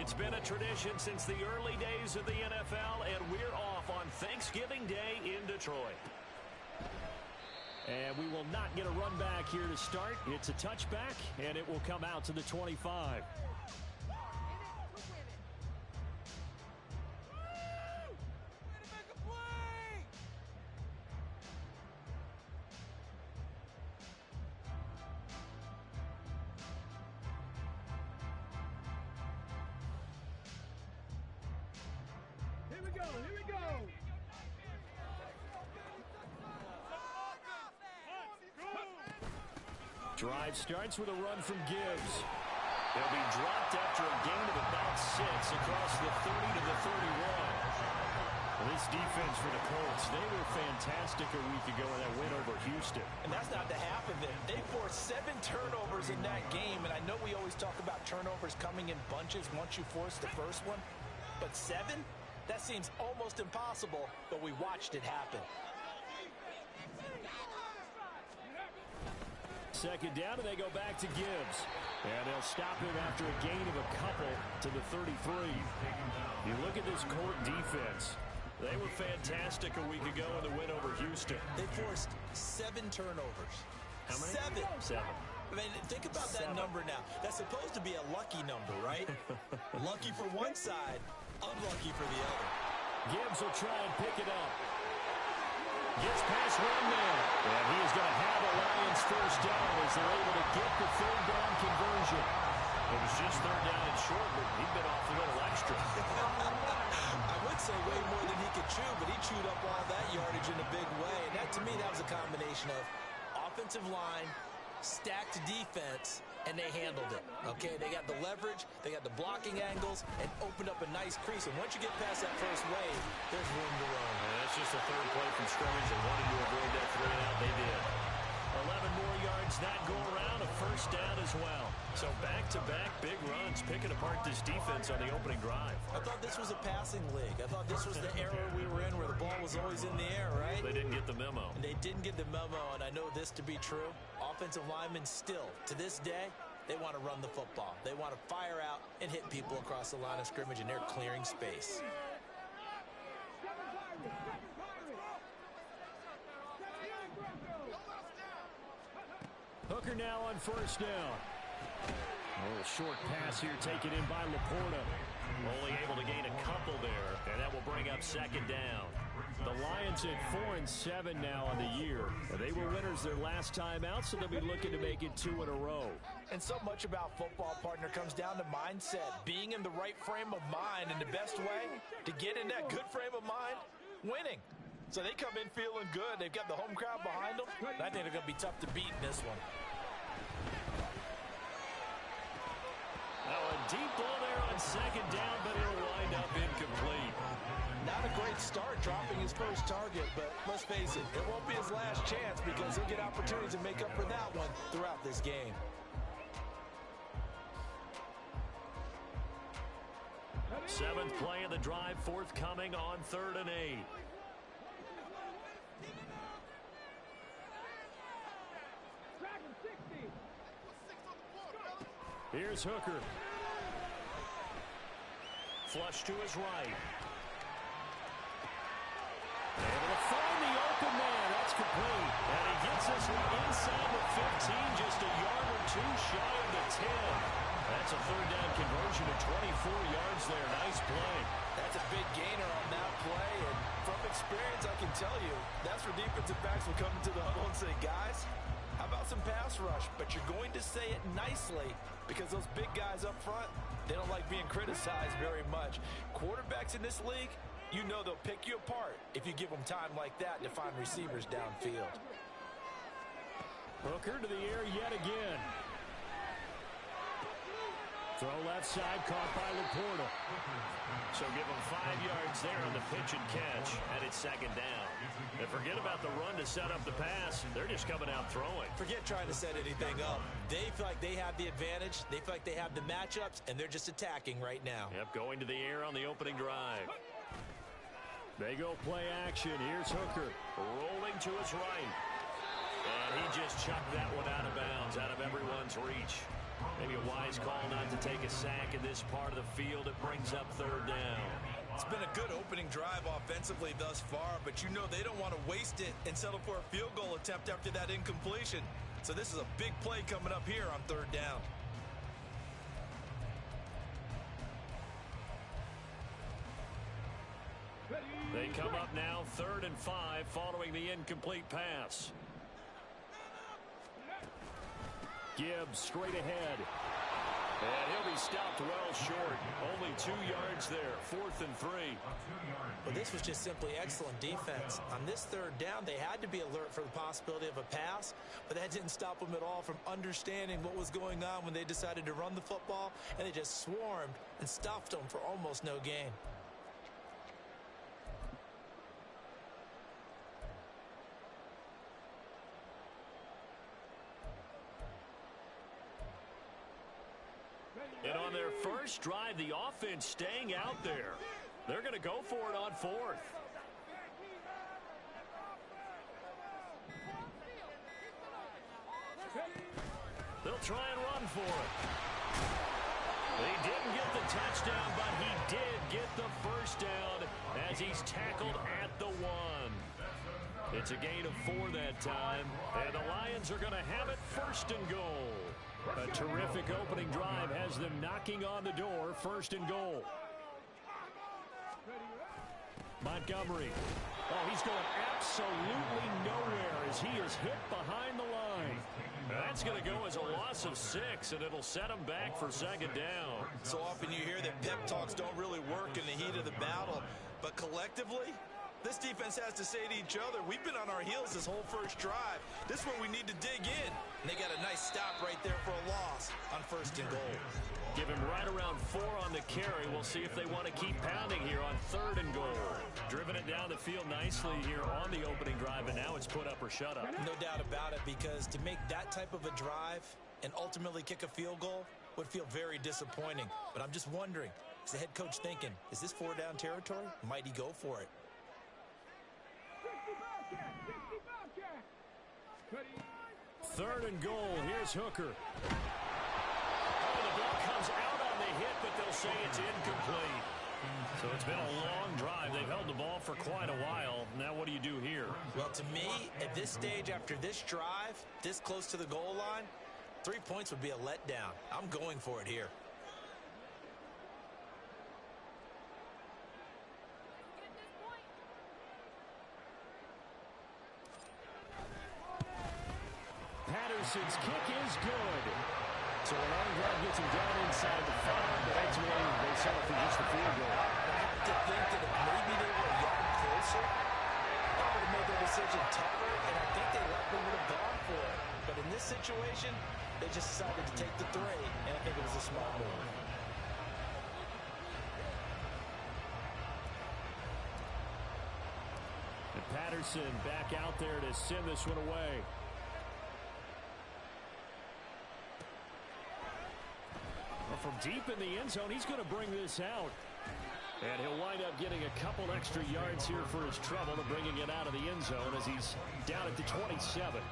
It's been a tradition since the early days of the NFL, and we're off on Thanksgiving Day in Detroit. And we will not get a run back here to start. It's a touchback, and it will come out to the 25. Drive starts with a run from Gibbs. He'll be dropped after a gain of about 6 across the 30 to the 31. Well, this defense for the Colts, they were fantastic a week ago in that win over Houston. And that's not the half of it. They forced 7 turnovers in that game, and I know we always talk about turnovers coming in bunches once you force the first one, but 7? That seems almost impossible, but we watched it happen. Second down, and they go back to Gibbs. And they'll stop him after a gain of a couple to the 33. You look at this Colt defense. They were fantastic a week ago in the win over Houston. They forced 7 turnovers. How many? 7. I mean, think about that number now. That's supposed to be a lucky number, right? Lucky for one side, unlucky for the other. Gibbs will try and pick it up. Gets past one man. And he is going to have a Lions first down as they're able to get the third down conversion. It was just third down and short, but he bit off a little extra. I would say way more than he could chew, but he chewed up all that yardage in a big way. And that, to me, that was a combination of offensive line, stacked defense, and they handled it. Okay, they got the leverage, they got the blocking angles, and opened up a nice crease. And once you get past that first wave, there's room to run. And that's just a third play from scrimmage. They wanted to avoid that 3 and out. They did. 11 more yards that go around, a first down as well. So back-to-back big runs, picking apart this defense on the opening drive. I thought this was a passing league. I thought this was the era we were in where the ball was always in the air, right? They didn't get the memo. And they didn't get the memo, and I know this to be true. Offensive linemen still, to this day, they want to run the football. They want to fire out and hit people across the line of scrimmage, and they're clearing space. Hooker now on first down. A little short pass here taken in by Laporta. Only able to gain a couple there, and that will bring up second down. The Lions at 4-7 now on the year. They were winners their last time out, so they'll be looking to make it 2 in a row. And so much about football, partner, comes down to mindset. Being in the right frame of mind, and the best way to get in that good frame of mind, winning. So they come in feeling good. They've got the home crowd behind them. I think they're going to be tough to beat in this one. Now a deep ball there on second down, but it'll wind up incomplete. Not a great start dropping his first target, but let's face it, it won't be his last chance because he'll get opportunities to make up for that one throughout this game. Seventh play of the drive, forthcoming on 3rd and 8. Here's Hooker. Flush to his right. Able to find the open man. That's complete. And he gets this one inside the 15, just a yard or 2 shy of the 10. That's a third down conversion of 24 yards there. Nice play. That's a big gainer on that play. And from experience, I can tell you, that's where defensive backs will come into the huddle and say, guys, how about some pass rush? But you're going to say it nicely because those big guys up front, they don't like being criticized very much. Quarterbacks in this league, you know they'll pick you apart if you give them time like that to find receivers downfield. Hooker to the air yet again. Throw left side, caught by Laporta. So give them 5 yards there on the pitch and catch, and it's second down. And forget about the run to set up the pass. They're just coming out throwing. Forget trying to set anything up. They feel like they have the advantage. They feel like they have the matchups, and they're just attacking right now. Yep, going to the air on the opening drive. They go play action. Here's Hooker rolling to his right. And he just chucked that one out of bounds, out of everyone's reach. Maybe a wise call not to take a sack in this part of the field. It brings up third down. It's been a good opening drive offensively thus far, but you know they don't want to waste it and settle for a field goal attempt after that incompletion. So this is a big play coming up here on third down. They come up now 3rd and 5 following the incomplete pass. Gibbs straight ahead. And he'll be stopped well short. Only 2 yards there. 4th and 3. Well, this was just simply excellent defense. On this third down, they had to be alert for the possibility of a pass, but that didn't stop them at all from understanding what was going on when they decided to run the football, and they just swarmed and stuffed them for almost no gain. And on their first drive, the offense staying out there. They're going to go for it on 4th. They'll try and run for it. He didn't get the touchdown, but he did get the first down as he's tackled at the 1. It's a gain of 4 that time, and the Lions are going to have it 1st and goal. A terrific opening drive has them knocking on the door. 1st and goal. Montgomery. Oh, he's going absolutely nowhere as he is hit behind the line. That's going to go as a loss of 6, and it'll set him back for 2nd down. So often you hear that pep talks don't really work in the heat of the battle, but collectively, this defense has to say to each other, we've been on our heels this whole first drive. This is where we need to dig in. And they got a nice stop right there for a loss on 1st and goal. Give him right around 4 on the carry. We'll see if they want to keep pounding here on 3rd and goal. Driven it down the field nicely here on the opening drive, and now it's put up or shut up. No doubt about it, because to make that type of a drive and ultimately kick a field goal would feel very disappointing. But I'm just wondering, is the head coach thinking, is this 4-down territory? Might he go for it? 3rd and goal. Here's Hooker. Oh, the ball comes out on the hit, but they'll say it's incomplete. So it's been a long drive. They've held the ball for quite a while. Now what do you do here? Well, to me, at this stage after this drive, this close to the goal line, 3 points would be a letdown. I'm going for it here. Patterson's kick is good. So a long drive gets him down inside the 5, but ultimately they settle for just a field goal. I have to think that if maybe they were a yard closer, that would have made their decision tougher, and I think they likely would have gone for it. But in this situation, they just decided to take the 3, and I think it was a smart move. And Patterson back out there to send this one away. From deep in the end zone, he's going to bring this out. And he'll wind up getting a couple extra yards here for his trouble and bringing it out of the end zone as he's down at the 27.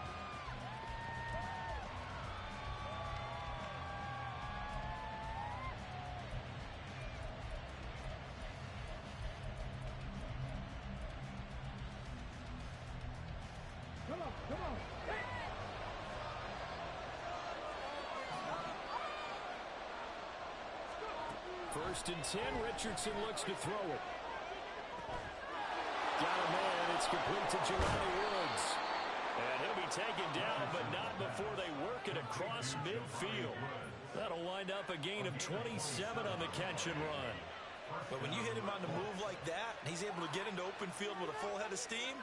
Come on. 1st and 10. Richardson looks to throw it. Got a man. It's complete to Jelani Woods. And he'll be taken down, but not before they work it across midfield. That'll wind up a gain of 27 on the catch and run. But when you hit him on the move like that, and he's able to get into open field with a full head of steam,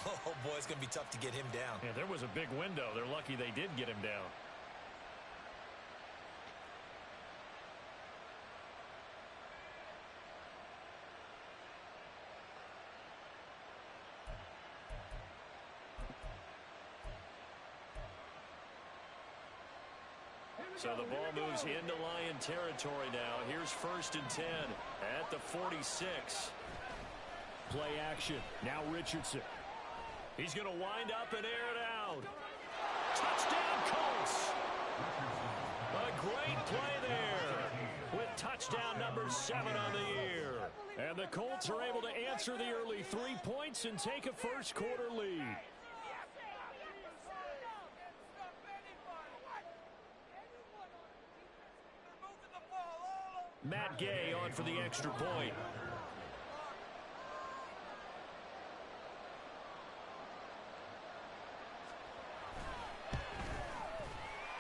oh boy, it's going to be tough to get him down. Yeah, there was a big window. They're lucky they did get him down. So the ball moves into Lion territory now. Here's 1st and 10 at the 46. Play action. Now Richardson. He's going to wind up and air it out. Touchdown, Colts. A Touchdown number 7 on the year. And the Colts are able to answer the early 3 points and take a first quarter lead. Matt Gay on for the extra point.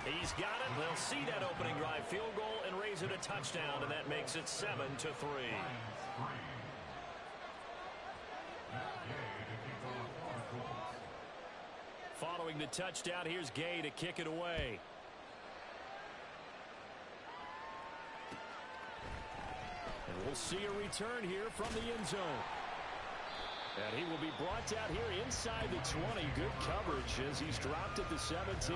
He's got it. They'll see that opening drive field goal and raise it a touchdown, and that makes it 7-3. Following the touchdown, here's Gay to kick it away. And we'll see a return here from the end zone. And he will be brought down here inside the 20. Good coverage as he's dropped at the 17.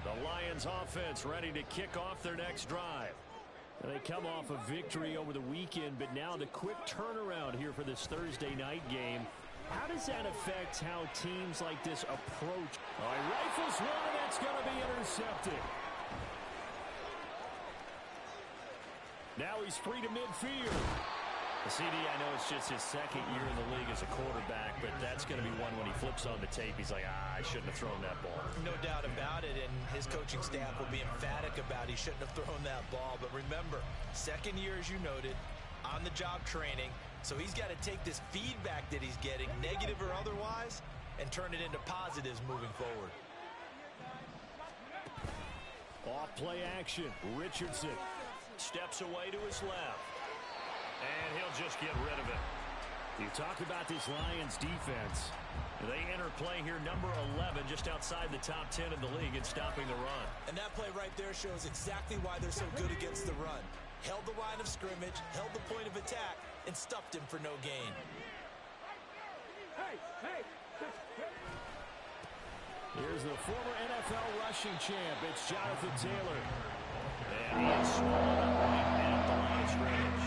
The Lions offense ready to kick off their next drive. And they come off a victory over the weekend, but now the quick turnaround here for this Thursday night game. How does that affect how teams like this approach? Oh, he rifles one, that's going to be intercepted. Now he's free to midfield. CD, I know it's just his second year in the league as a quarterback, but that's going to be one when he flips on the tape. He's like, I shouldn't have thrown that ball. No doubt about it, and his coaching staff will be emphatic about he shouldn't have thrown that ball. But remember, second year, as you noted, on-the-job training, so he's got to take this feedback that he's getting, negative or otherwise, and turn it into positives moving forward. Off play action. Richardson steps away to his left. And he'll just get rid of it. You talk about this Lions defense. They enter play here number 11, just outside the top 10 in the league in stopping the run. And that play right there shows exactly why they're so good against the run. Held the line of scrimmage, held the point of attack, and stuffed him for no gain. Here's the former NFL rushing champ. It's Jonathan Taylor. And he is swallowed up right at the line of scrimmage.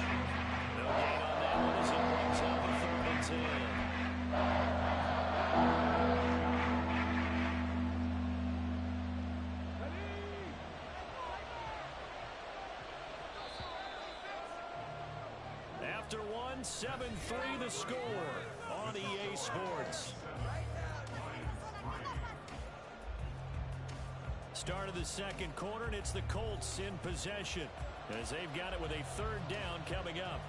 No gain on that one as he brings up a 3rd and 10. After one, 7-3 the score on EA Sports. Start of the second quarter, and it's the Colts in possession as they've got it with a 3rd down coming up.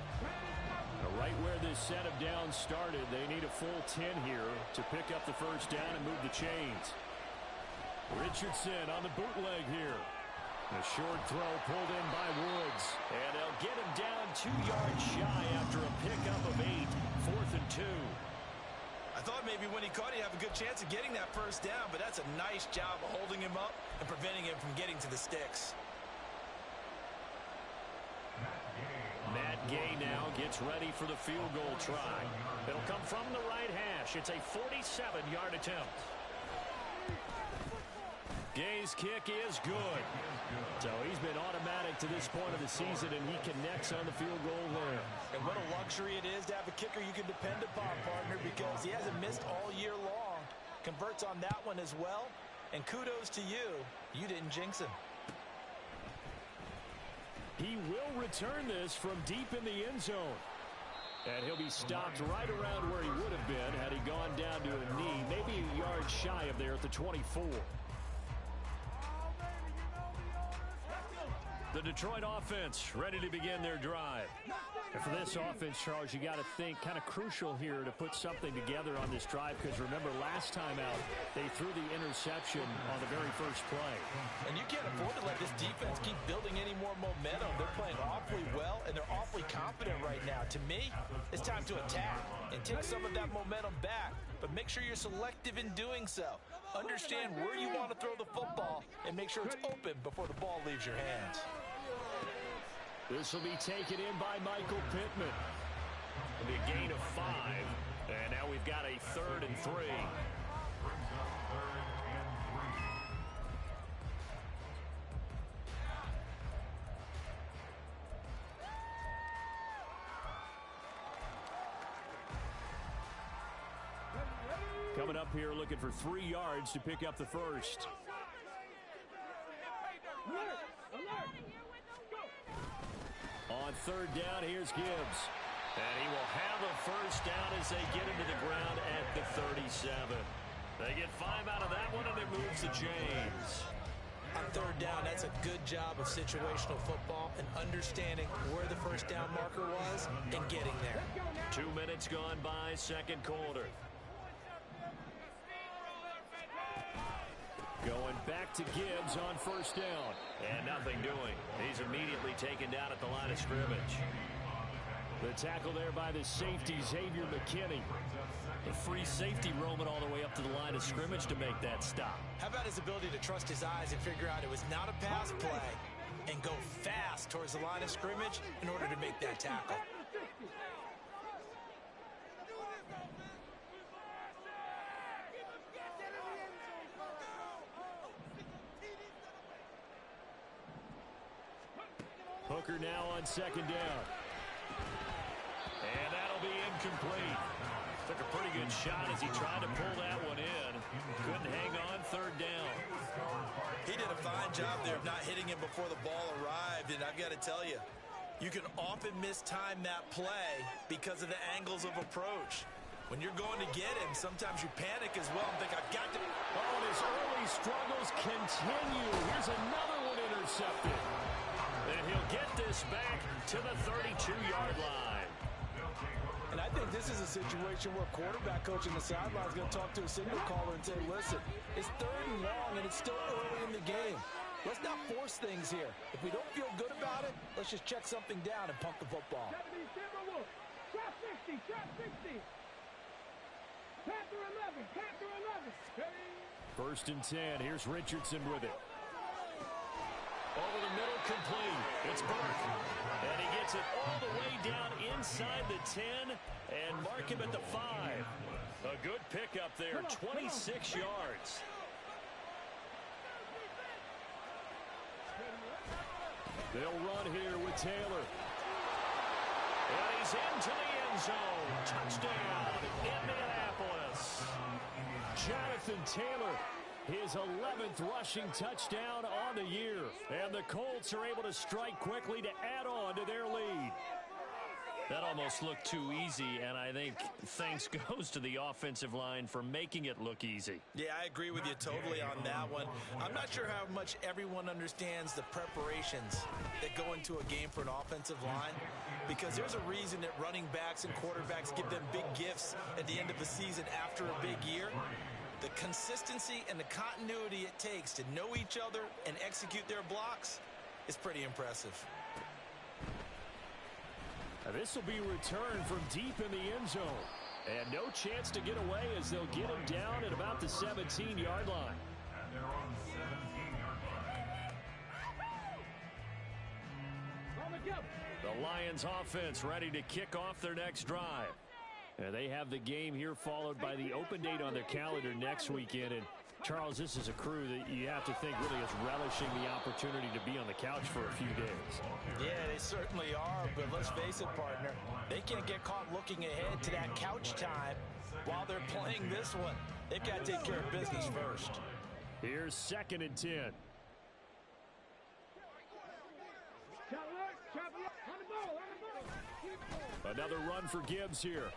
Right where this set of downs started, they need a full 10 here to pick up the 1st down and move the chains. Richardson on the bootleg here. A short throw pulled in by Woods. And they'll get him down 2 yards shy after a pickup of 8. 4th and 2. I thought maybe when he caught it, he'd have a good chance of getting that 1st down, but that's a nice job of holding him up and preventing him from getting to the sticks. Matt Gay now gets ready for the field goal try. It'll come from the right hash. It's a 47-yard attempt. Gay's kick is good. So he's been automatic to this point of the season, and he connects on the field goal there. And what a luxury it is to have a kicker you can depend upon, partner, because he hasn't missed all year long. Converts on that one as well. And kudos to you. You didn't jinx him. He will return this from deep in the end zone. And he'll be stopped right around where he would have been had he gone down to a knee, maybe a yard shy of there at the 24. The Detroit offense ready to begin their drive. And for this offense, Charles, you got to think kind of crucial here to put something together on this drive, because remember last time out they threw the interception on the very first play. And you can't afford to let this defense keep building any more momentum. They're playing awfully well, and they're awfully confident right now. To me, it's time to attack and take some of that momentum back, but make sure you're selective in doing so. Understand where you want to throw the football and make sure it's open before the ball leaves your hands. This will be taken in by Michael Pittman. It'll be a gain of 5. And now we've got a 3rd and 3. Coming up here looking for 3 yards to pick up the 1st. On third down, here's Gibbs. And he will have a first down as they get into the ground at the 37. They get 5 out of that one, and it moves the chains. On third down, that's a good job of situational football and understanding where the first down marker was and getting there. 2 minutes gone by, second quarter. Going back to Gibbs on first down. And nothing doing. He's immediately taken down at the line of scrimmage. The tackle there by the safety, Xavier McKinney. The free safety roaming all the way up to the line of scrimmage to make that stop. How about his ability to trust his eyes and figure out it was not a pass play and go fast towards the line of scrimmage in order to make that tackle. Hooker now on second down. And that'll be incomplete. Took a pretty good shot as he tried to pull that one in. Couldn't hang on third down. He did a fine job there of not hitting him before the ball arrived. And I've got to tell you, you can often mistime that play because of the angles of approach. When you're going to get him, sometimes you panic as well and think, I've got to... Oh, and his early struggles continue. Here's another one intercepted. And he'll get this back to the 32-yard line. And I think this is a situation where quarterback coach in the sideline is going to talk to a signal caller and say, listen, it's third and long and it's still early in the game. Let's not force things here. If we don't feel good about it, let's just check something down and punt the football. Trap 60, trap 60. Panther 11, Panther 11. First and 10. Here's Richardson with it. Over the middle, complete. It's Burke. And he gets it all the way down inside the 10 and mark him at the 5. A good pickup there, 26 yards. They'll run here with Taylor. And he's into the end zone. Touchdown, Indianapolis. Jonathan Taylor. His 11th rushing touchdown on the year. And the Colts are able to strike quickly to add on to their lead. That almost looked too easy, and I think thanks goes to the offensive line for making it look easy. Yeah, I agree with you totally on that one. I'm not sure how much everyone understands the preparations that go into a game for an offensive line, because there's a reason that running backs and quarterbacks give them big gifts at the end of the season after a big year. The consistency and the continuity it takes to know each other and execute their blocks is pretty impressive. Now this will be returned from deep in the end zone. And no chance to get away as they'll get him down at about the 17-yard line. And they're on 17-yard line. The Lions offense ready to kick off their next drive. They have the game here followed by the open date on their calendar next weekend. And Charles, this is a crew that you have to think really is relishing the opportunity to be on the couch for a few days. Yeah, they certainly are, but let's face it, partner. They can't get caught looking ahead to that couch time while they're playing this one. They've got to take care of business first. Here's second and 10. Another run for Gibbs here.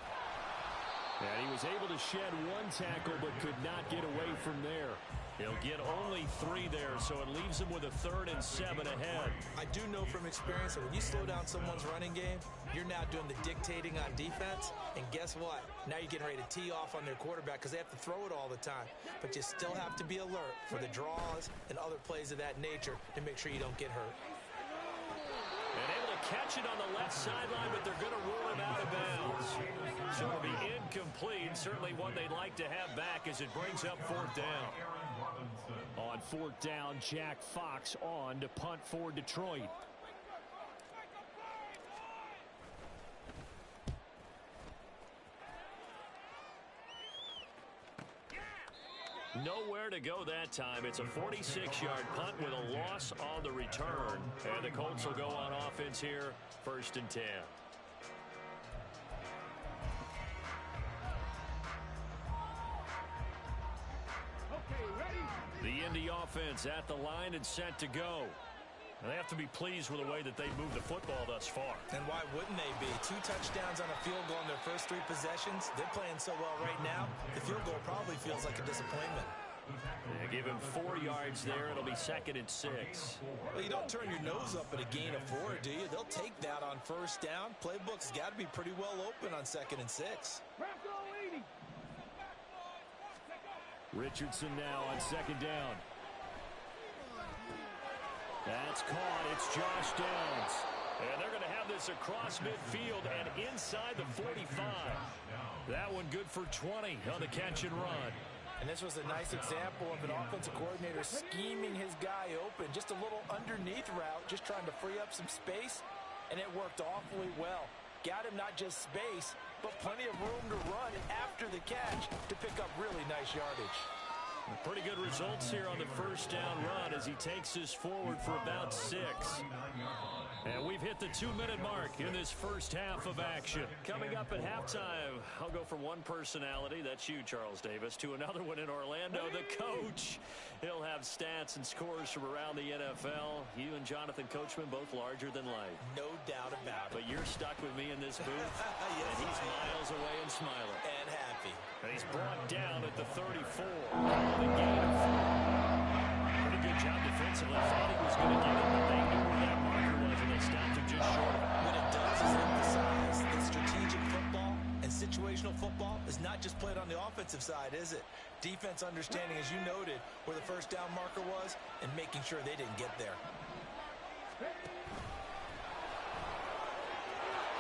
And he was able to shed one tackle but could not get away from there. He'll get only 3 there, so it leaves him with a 3rd and 7 ahead. I do know from experience that when you slow down someone's running game, you're now doing the dictating on defense. And guess what? Now you're getting ready to tee off on their quarterback because they have to throw it all the time. But you still have to be alert for the draws and other plays of that nature to make sure you don't get hurt. And able to catch it on the left sideline, but they're going to rule him out of bounds. So it'll be incomplete. Certainly one they'd like to have back as it brings up 4th down. On 4th down, Jack Fox on to punt for Detroit. Nowhere to go that time. It's a 46-yard punt with a loss on the return. And the Colts will go on offense here, 1st and 10. The Indy offense at the line and set to go. And they have to be pleased with the way that they moved the football thus far. And why wouldn't they be? 2 touchdowns on a field goal in their first 3 possessions. They're playing so well right now, the field goal probably feels like a disappointment. They give him 4 yards there. It'll be 2nd and 6. Well, you don't turn your nose up at a gain of 4, do you? They'll take that on first down. Playbook's got to be pretty well open on 2nd and 6. Richardson now on 2nd down. That's caught. It's Josh Downs. And they're going to have this across midfield and inside the 45. That one good for 20 on the catch and run. And this was a nice example of an offensive coordinator scheming his guy open. Just a little underneath route, just trying to free up some space, and it worked awfully well. Got him not just space, but plenty of room to run after the catch to pick up really nice yardage. Pretty good results here on the first down run as he takes us forward for about 6. And we've hit the 2-minute mark in this first half of action. Coming up at halftime, I'll go from one personality, that's you, Charles Davis, to another one in Orlando, the coach. He'll have stats and scores from around the NFL. You and Jonathan Coachman both larger than life. No doubt about it. But you're stuck with me in this booth, yes, and he's miles away and smiling. And happy. And he's brought down at the 34. The gain of 4. Pretty good job defensively. Thought he was going to get it, but they knew where that marker was, and they stopped him just short. What it does is emphasize that strategic football and situational football is not just played on the offensive side, is it? Defense understanding, as you noted, where the first down marker was and making sure they didn't get there.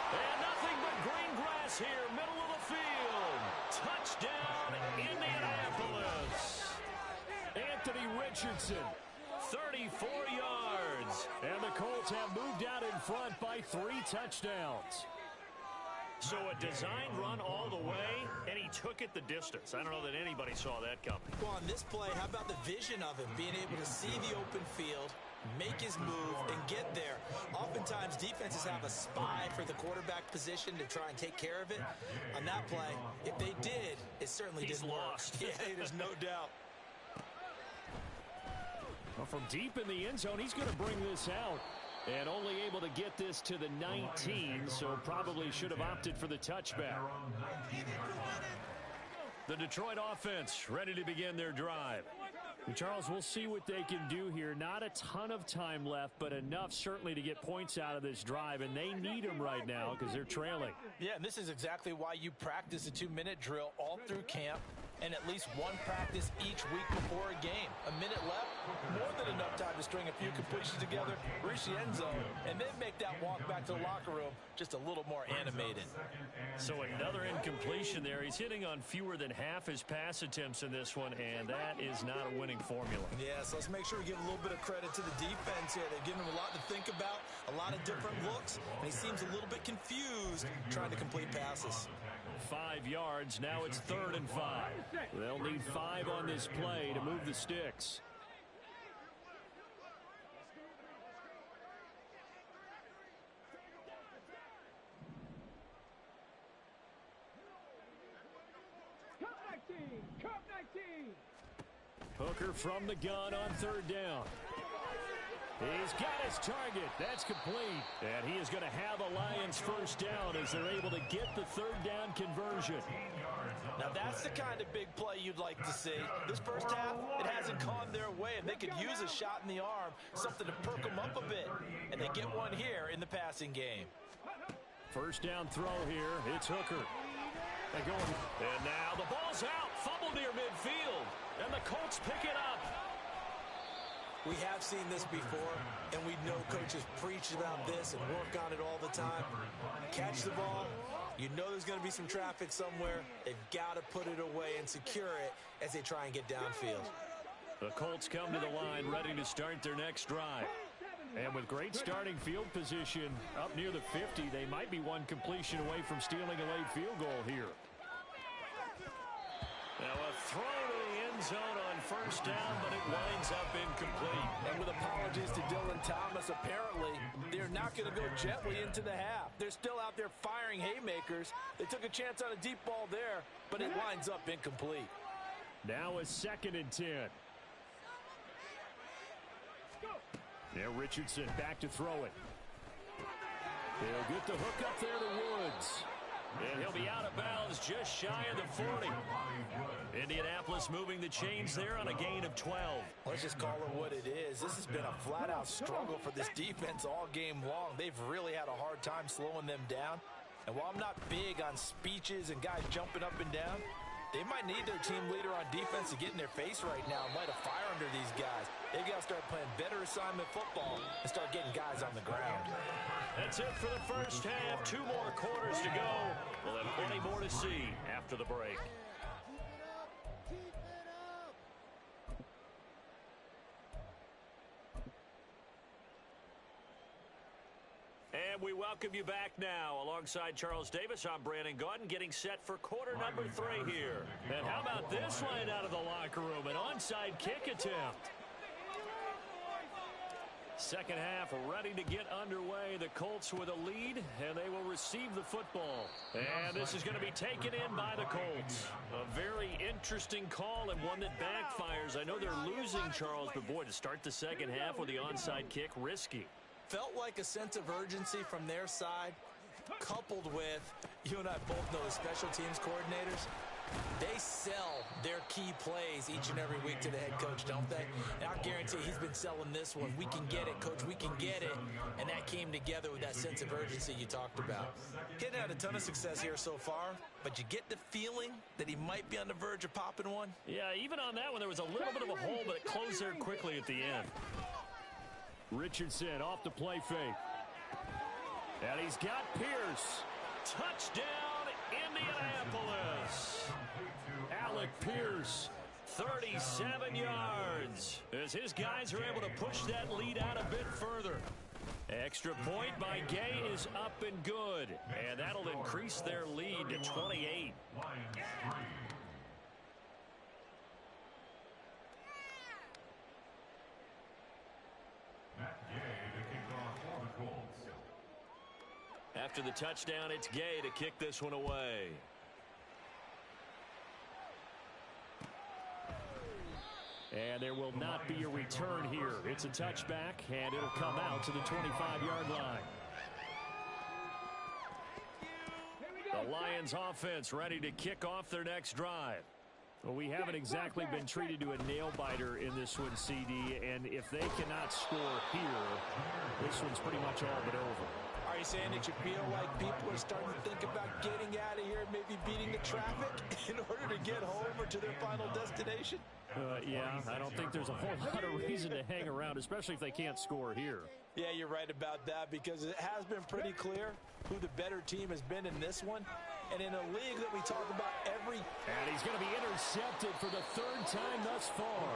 And nothing but green grass here, middle of the field. Touchdown, Indianapolis. Anthony Richardson, 34 yards. And the Colts have moved out in front by 3 touchdowns. So a designed run all the way, and he took it the distance. I don't know that anybody saw that coming. Well, on this play, how about the vision of him, being able to see the open field, make his move, and get there. Oftentimes, defenses have a spy for the quarterback position to try and take care of it. On that play, if they did, it certainly didn't work. Yeah, there's no doubt. Well, from deep in the end zone, he's going to bring this out. And only able to get this to the 19, so probably should have opted for the touchback. The Detroit offense ready to begin their drive. And Charles, we'll see what they can do here. Not a ton of time left, but enough certainly to get points out of this drive, and they need them right now because they're trailing. Yeah, and this is exactly why you practice a 2-minute drill all through camp and at least one practice each week before a game. A minute left, more than enough time to string a few completions together, reach the end zone, and then make that walk back to the locker room just a little more animated. So another incompletion there. He's hitting on fewer than half his pass attempts in this one, and that is not a winning formula. Yeah, so let's make sure we give a little bit of credit to the defense here. They've given him a lot to think about, a lot of different looks, and he seems a little bit confused trying to complete passes. 5 yards. Now it's 3rd and 5. They'll need 5 on this play to move the sticks. Cup 19. Hooker from the gun on 3rd down. He's got his target. That's complete. And he is going to have a Lions first down as they're able to get the 3rd down conversion. Now that's the kind of big play you'd like to see. This first half, it hasn't gone their way, and they could use a shot in the arm, something to perk them up a bit. And they get one here in the passing game. First down throw here. It's Hooker. They're going. And now the ball's out. Fumble near midfield. And the Colts pick it up. We have seen this before, and we know coaches preach about this and work on it all the time. Catch the ball. You know there's going to be some traffic somewhere. They've got to put it away and secure it as they try and get downfield. The Colts come to the line ready to start their next drive. And with great starting field position up near the 50, they might be one completion away from stealing a late field goal here. Now a throw to the end zone on first down, but it winds up incomplete. And with apologies to Dylan Thomas, apparently they're not going to go gently into the half. They're still out there firing haymakers. They took a chance on a deep ball there, but it winds up incomplete. Now a 2nd and 10. Now Richardson back to throw it. He'll get the hook up there to Woods. And he'll be out of bounds just shy of the 40. Indianapolis moving the chains there on a gain of 12. Let's just call it what it is. This has been a flat-out struggle for this defense all game long. They've really had a hard time slowing them down. And while I'm not big on speeches and guys jumping up and down, they might need their team leader on defense to get in their face right now and light a fire under these guys. They've got to start playing better assignment football and start getting guys on the ground. That's it for the first half. 2 more quarters to go. We'll have plenty more to see after the break. And we welcome you back now. Alongside Charles Davis, I'm Brandon Gaudin, getting set for quarter number 3 here. And how about this line out of the locker room? An onside kick attempt. Second half ready to get underway. The Colts with a lead, and they will receive the football. And this is going to be taken in by the Colts. A very interesting call and one that backfires. I know they're losing, Charles, but boy, to start the second half with the onside kick, risky. Felt like a sense of urgency from their side, coupled with, you and I both know the special teams coordinators, they sell their key plays each and every week to the head coach, don't they? And I guarantee he's been selling this one. We can get it, coach, we can get it. And that came together with that sense of urgency you talked about. He hadn't had a ton of success here so far, but you get the feeling that he might be on the verge of popping one. Yeah, even on that one, there was a little bit of a hole, but it closed there quickly at the end. Richardson off the play fake. And he's got Pierce. Touchdown, Indianapolis. Alec Pierce, 37 yards. As his guys are able to push that lead out a bit further. Extra point by Gay is up and good. And that'll increase their lead to 28. After the touchdown, it's Gay to kick this one away. And there will not be a return here. It's a touchback, and it'll come out to the 25-yard line. The Lions offense ready to kick off their next drive. Well, we haven't exactly been treated to a nail-biter in this one, CD, and if they cannot score here, this one's pretty much all but over. Are you saying that you feel like people are starting to think about getting out of here and maybe beating the traffic in order to get home or to their final destination? Yeah, I don't think there's a whole lot of reason to hang around, especially if they can't score here. Yeah, you're right about that because it has been pretty clear who the better team has been in this one. And in a league that we talk about every... And he's going to be intercepted for the 3rd time thus far.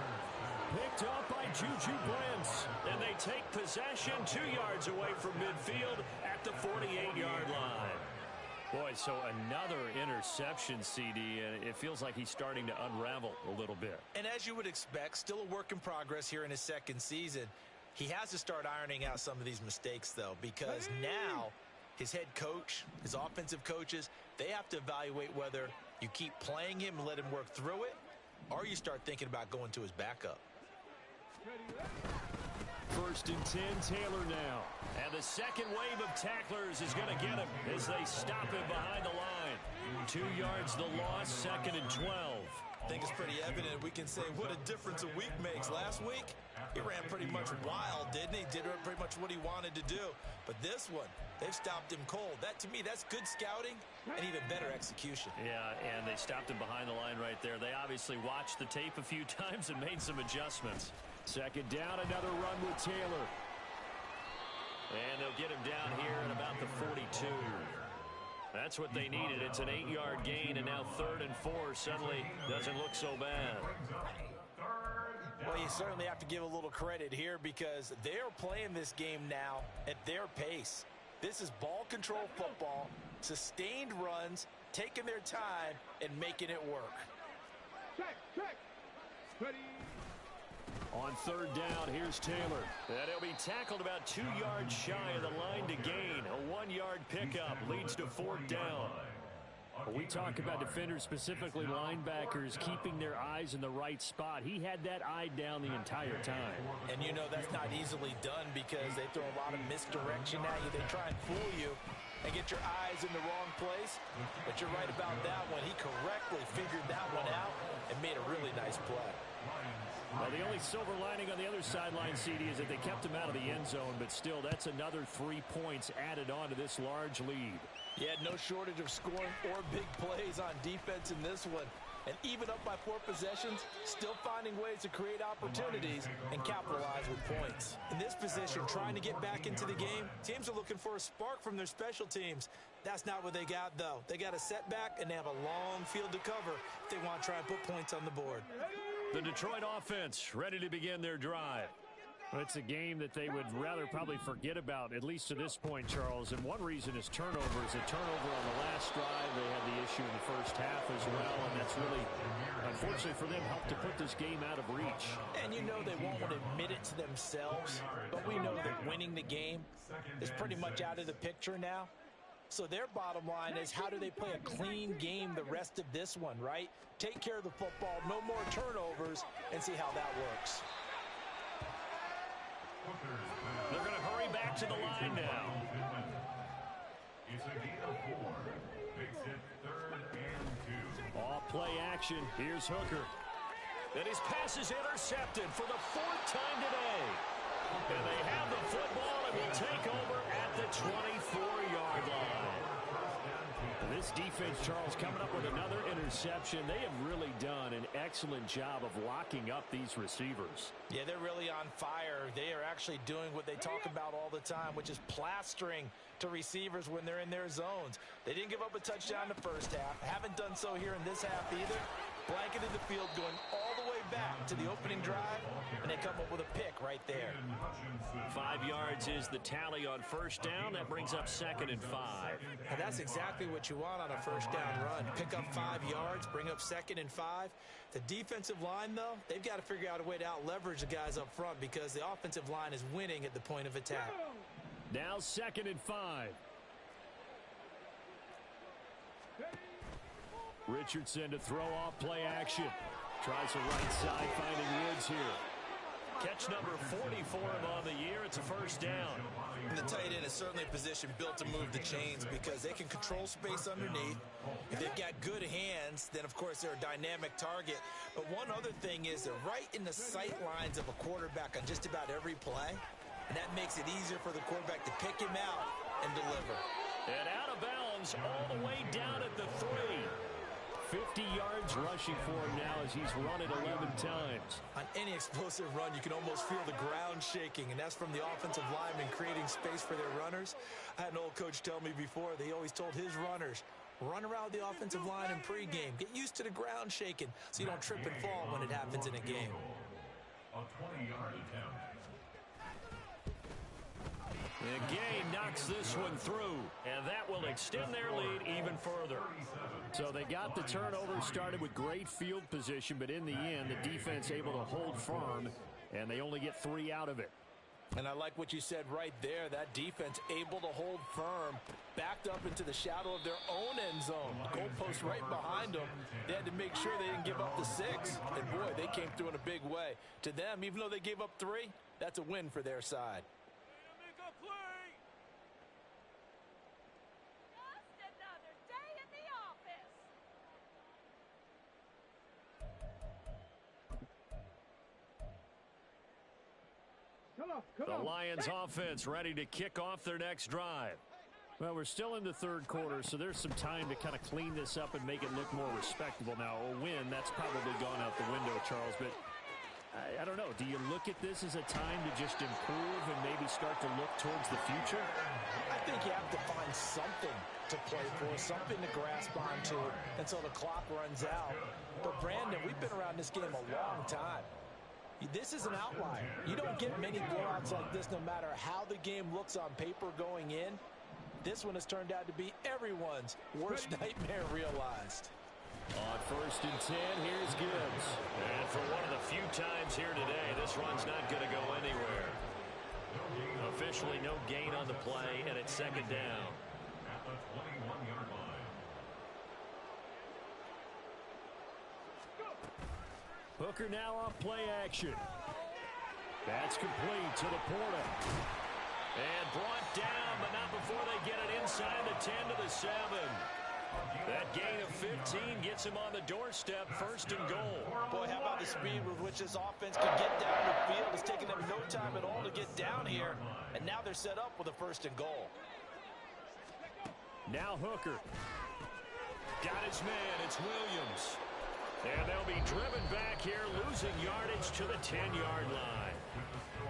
Picked up by Juju Brents. And they take possession 2 yards away from midfield at the 48-yard line. Boy, so another interception, CD, and it feels like he's starting to unravel a little bit. And as you would expect, still a work in progress here in his second season. He has to start ironing out some of these mistakes, though, because now his head coach, his offensive coaches, they have to evaluate whether you keep playing him and let him work through it, or you start thinking about going to his backup. 1st and 10, Taylor now. And the second wave of tacklers is going to get him as they stop him behind the line. 2 yards the loss, 2nd and 12. I think it's pretty evident. We can say what a difference a week makes. Last week, he ran pretty much wild, didn't he? Did pretty much what he wanted to do. But this one, they've stopped him cold. That, to me, that's good scouting and even better execution. Yeah, and they stopped him behind the line right there. They obviously watched the tape a few times and made some adjustments. 2nd down, another run with Taylor. And they'll get him down here at about the 42. That's what they needed. It's an 8-yard gain, and now 3rd and 4 suddenly doesn't look so bad. Well, you certainly have to give a little credit here because they're playing this game now at their pace. This is ball control football, sustained runs, taking their time, and making it work. Check. Ready. On 3rd down, here's Taylor. And he'll be tackled about 2 yards shy of the line to gain. A 1-yard pickup leads to 4th down. We talk about defenders, specifically linebackers, keeping their eyes in the right spot. He had that eye down the entire time. And you know that's not easily done because they throw a lot of misdirection at you. They try and fool you and get your eyes in the wrong place. But you're right about that one. He correctly figured that one out and made a really nice play. Well, the only silver lining on the other sideline, CD, is that they kept him out of the end zone, but still, that's another 3 points added on to this large lead. Yeah, no shortage of scoring or big plays on defense in this one. And even up by 4 possessions, still finding ways to create opportunities and capitalize with points. In this position, trying to get back into the game, teams are looking for a spark from their special teams. That's not what they got, though. They got a setback, and they have a long field to cover if they want to try and put points on the board. The Detroit offense ready to begin their drive. Well, it's a game that they would rather probably forget about, at least to this point, Charles. And one reason is turnovers. A turnover on the last drive. They had the issue in the first half as well, and that's really, unfortunately for them, helped to put this game out of reach. And you know they won't admit it to themselves, but we know that winning the game is pretty much out of the picture now. So their bottom line is, how do they play a clean game the rest of this one, right? Take care of the football, no more turnovers, and see how that works. They're going to hurry back to the line now. It's a gain of 4. Makes it 3rd and 2. Off play action. Here's Hooker. And his pass is intercepted for the 4th time today. And they have the football and will take over at the 24-yard line. This defense, Charles, coming up with another interception. They have really done an excellent job of locking up these receivers. Yeah, they're really on fire. They are actually doing what they talk about all the time, which is plastering to receivers when they're in their zones. They didn't give up a touchdown the first half. Haven't done so here in this half either. Blanketed the field, going all the way back to the opening drive, and they come up with a pick right there. 5 yards is the tally on first down. That brings up 2nd and 5. And that's exactly what you want on a first down run. Pick up 5 yards, bring up 2nd and 5. The defensive line, though, they've got to figure out a way to out-leverage the guys up front because the offensive line is winning at the point of attack. Now 2nd and 5. Richardson to throw off play action. Tries the right side, finding Woods here. Catch number 44 on the year. It's a first down. And the tight end is certainly a position built to move the chains because they can control space underneath. If they've got good hands, then, of course, they're a dynamic target. But one other thing is they're right in the sight lines of a quarterback on just about every play. And that makes it easier for the quarterback to pick him out and deliver. And out of bounds all the way down at the 3. 50 yards rushing for him now as he's run it 11 times. On any explosive run, you can almost feel the ground shaking, and that's from the offensive linemen creating space for their runners. I had an old coach tell me before, they always told his runners, run around the offensive line in pregame. Get used to the ground shaking so you don't trip and fall when it happens in a game. A 20-yard attempt. The game knocks this one through, and that will extend their lead even further. So they got the turnover, started with great field position, but in the end, the defense able to hold firm, and they only get 3 out of it. And I like what you said right there. That defense able to hold firm, backed up into the shadow of their own end zone. Goalpost right behind them. They had to make sure they didn't give up the 6. And, boy, they came through in a big way. To them, even though they gave up 3, that's a win for their side. The Lions offense ready to kick off their next drive. Well, we're still in the 3rd quarter, so there's some time to kind of clean this up and make it look more respectable. Now, a win, that's probably gone out the window, Charles, but I don't know. Do you look at this as a time to just improve and maybe start to look towards the future? I think you have to find something to play for, something to grasp onto until the clock runs out. But, Brandon, we've been around this game a long time. This is an outlier. You don't get many blowouts like this no matter how the game looks on paper going in. This one has turned out to be everyone's worst nightmare realized. On 1st and 10, here's Gibbs. And for one of the few times here today, this run's not going to go anywhere. Officially no gain on the play, and it's 2nd down. At the 21-yard line. Hooker now off play action. That's complete to Laporta. And brought down, but not before they get it inside the 10 to the 7. That gain of 15 gets him on the doorstep, 1st and goal. Boy, how about the speed with which this offense can get down the field? It's taken them no time at all to get down here, and now they're set up with a 1st and goal. Now Hooker. Got his man, it's Williams. And they'll be driven back here, losing yardage to the 10-yard line.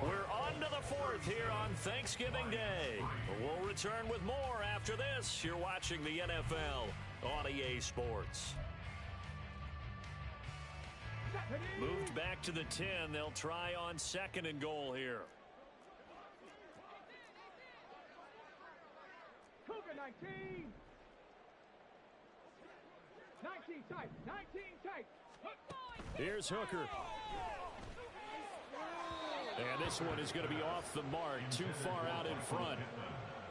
We're on to the 4th here on Thanksgiving Day. We'll return with more after this. You're watching the NFL on EA Sports. Moved back to the 10. They'll try on 2nd and goal here. Cougar 19. 19 tight. 19 tight. Here's Hooker. And this one is going to be off the mark, too far out in front.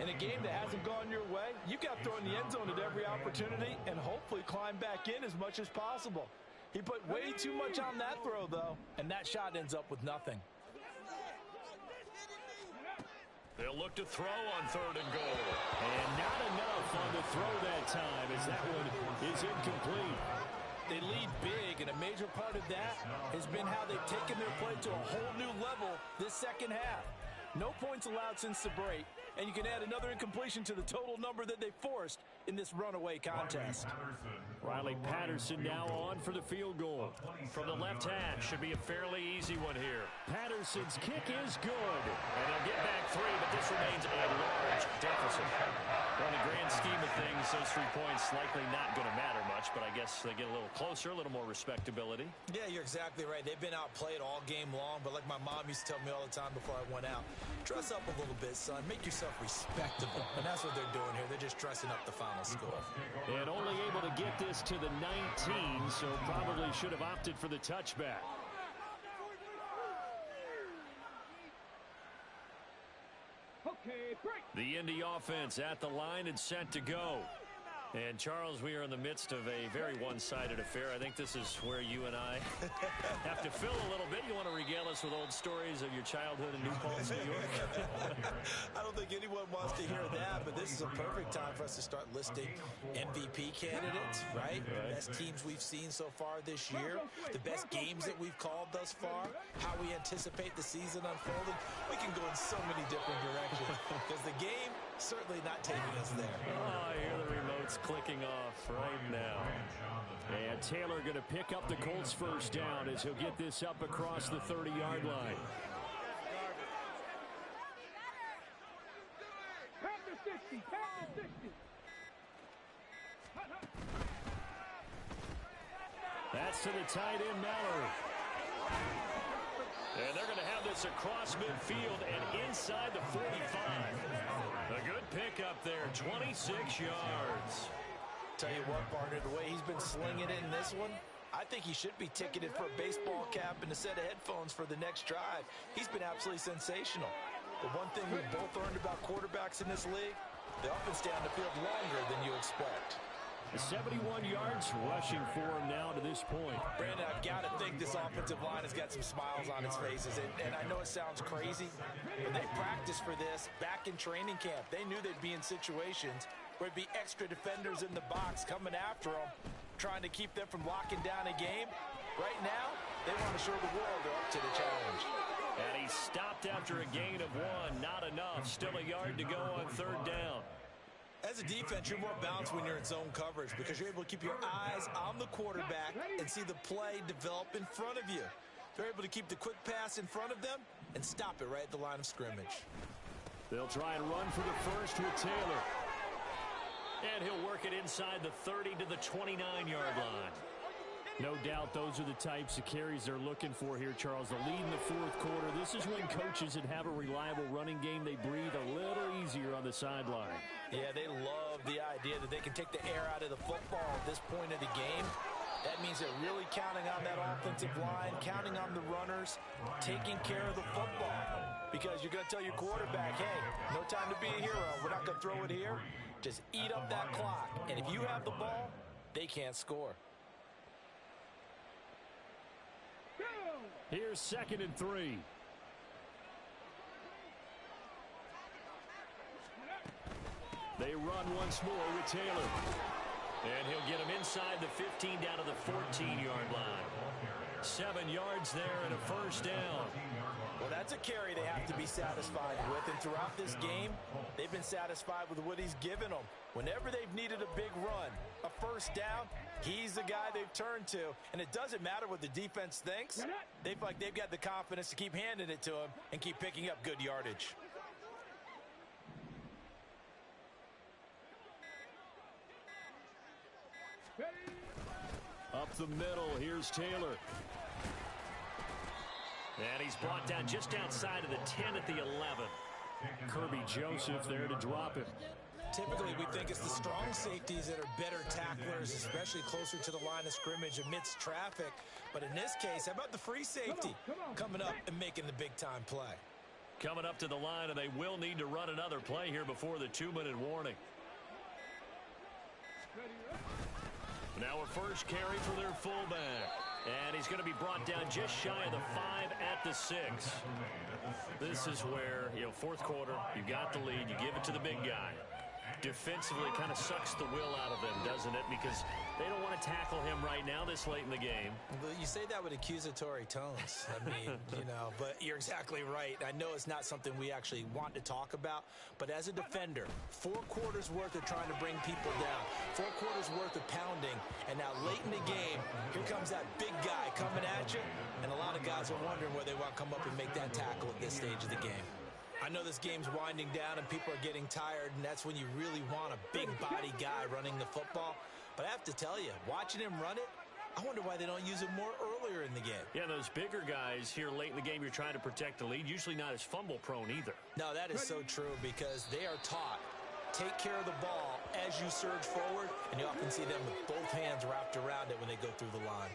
In a game that hasn't gone your way, you've got to throw in the end zone at every opportunity and hopefully climb back in as much as possible. He put way too much on that throw, though, and that shot ends up with nothing. They'll look to throw on 3rd and goal. And not enough on the throw that time, as that one is incomplete. They lead big, and a major part of that has been how they've taken their play to a whole new level this second half. No points allowed since the break, and you can add another incompletion to the total number that they forced in this runaway contest. Riley Patterson now on for the field goal. From the left hash, should be a fairly easy one here. Patterson's kick is good. And they'll get back 3, but this remains a large deficit. Well, in the grand scheme of things, those 3 points likely not going to matter much, but I guess they get a little closer, a little more respectability. Yeah, you're exactly right. They've been outplayed all game long, but like my mom used to tell me all the time before I went out, dress up a little bit, son. Make yourself respectable. And that's what they're doing here. They're just dressing up the final score. And only able to get this to the 19, so probably should have opted for the touchback. Okay, break. The Indy offense at the line and set to go. And, Charles, we are in the midst of a very one-sided affair. I think this is where you and I have to fill a little bit. You want to regale us with old stories of your childhood in New Paltz, New York? I don't think anyone wants to hear that, but this is a perfect time for us to start listing MVP candidates, right? Best teams we've seen so far this year, the best games that we've called thus far, how we anticipate the season unfolding. We can go in so many different directions because the game certainly not taking us there. Oh, I hear the remote's clicking off right now. And Taylor going to pick up the Colts' first down as he'll get this up across the 30-yard line. Pass the 60. Pass the 60. That's to the tight end, Mallory. And they're going to have this across midfield and inside the 45. A good pickup there, 26 yards. Tell you what, partner, the way he's been slinging it in this one, I think he should be ticketed for a baseball cap and a set of headphones for the next drive. He's been absolutely sensational. The one thing we've both learned about quarterbacks in this league, they often stay on the field longer than you expect. 71 yards rushing for him now to this point. Brandon, I've got to think this offensive line has got some smiles on its faces. And I know it sounds crazy, but they practiced for this back in training camp. They knew they'd be in situations where it'd be extra defenders in the box coming after them, trying to keep them from locking down a game. Right now, they want to show the world they're up to the challenge. And he stopped after a gain of 1. Not enough. Still a yard to go on 3rd down. As a defense, you're more balanced when you're in zone coverage because you're able to keep your eyes on the quarterback and see the play develop in front of you. They're able to keep the quick pass in front of them and stop it right at the line of scrimmage. They'll try and run for the first with Taylor. And he'll work it inside the 30 to the 29-yard line. No doubt those are the types of carries they're looking for here, Charles. The lead in the 4th quarter. This is when coaches that have a reliable running game, they breathe a little easier on the sideline. Yeah, they love the idea that they can take the air out of the football at this point of the game. That means they're really counting on that offensive line, counting on the runners, taking care of the football. Because you're going to tell your quarterback, hey, no time to be a hero. We're not going to throw it here. Just eat up that clock. And if you have the ball, they can't score. Here's 2nd and 3. They run once more with Taylor. And he'll get him inside the 15 down to the 14-yard line. 7 yards there and a first down. Well, that's a carry they have to be satisfied with. And throughout this game, they've been satisfied with what he's given them. Whenever they've needed a big run, a first down, he's the guy they've turned to. And it doesn't matter what the defense thinks. They feel like they've got the confidence to keep handing it to him and keep picking up good yardage. Up the middle, here's Taylor. And he's brought down just outside of the 10 at the 11. Kirby Joseph there to drop him. Typically, we think it's the strong safeties that are better tacklers, especially closer to the line of scrimmage amidst traffic. But in this case, how about the free safety coming up and making the big-time play? Coming up to the line, and they will need to run another play here before the 2-minute warning. Now a first carry for their fullback. And he's going to be brought down just shy of the 5 at the 6. This is where, fourth quarter, you got the lead, you give it to the big guy. Defensively kind of sucks the will out of them, doesn't it? Because they don't want to tackle him right now this late in the game. Well, you say that with accusatory tones. I mean, but you're exactly right. I know it's not something we actually want to talk about, but as a defender, 4 quarters worth of trying to bring people down, 4 quarters worth of pounding, and now late in the game, here comes that big guy coming at you, and a lot of guys are wondering where they want to come up and make that tackle at this stage of the game. I know this game's winding down and people are getting tired, and that's when you really want a big body guy running the football. But I have to tell you, watching him run it, I wonder why they don't use him more earlier in the game. Yeah, those bigger guys here late in the game, you're trying to protect the lead, usually not as fumble prone either. No, that is so true because they are taught, take care of the ball as you surge forward, and you often see them with both hands wrapped around it when they go through the line.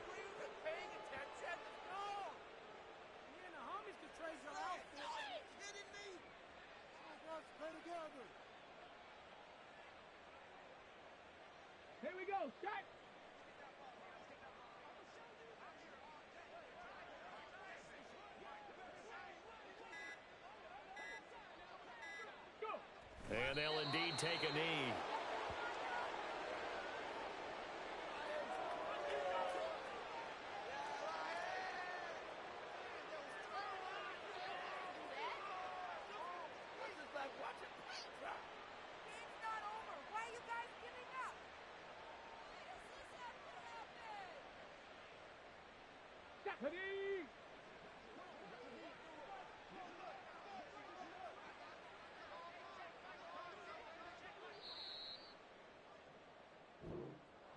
Here we go, start. Go. And they'll indeed take a knee.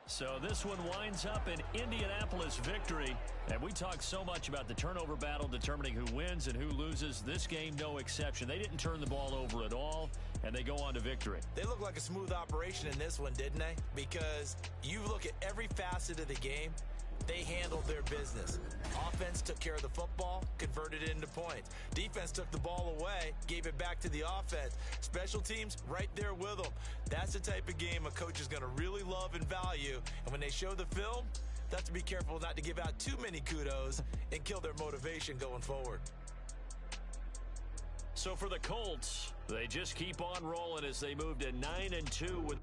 So this one winds up an Indianapolis victory. And we talk so much about the turnover battle determining who wins and who loses. This game, no exception. They didn't turn the ball over at all, and they go on to victory. They look like a smooth operation in this one, didn't they? Because you look at every facet of the game, they handled their business. Offense took care of the football, converted it into points. Defense took the ball away, gave it back to the offense. Special teams right there with them. That's the type of game a coach is going to really love and value. And when they show the film, they have to be careful not to give out too many kudos and kill their motivation going forward. So for the Colts, they just keep on rolling as they move to 9-2 with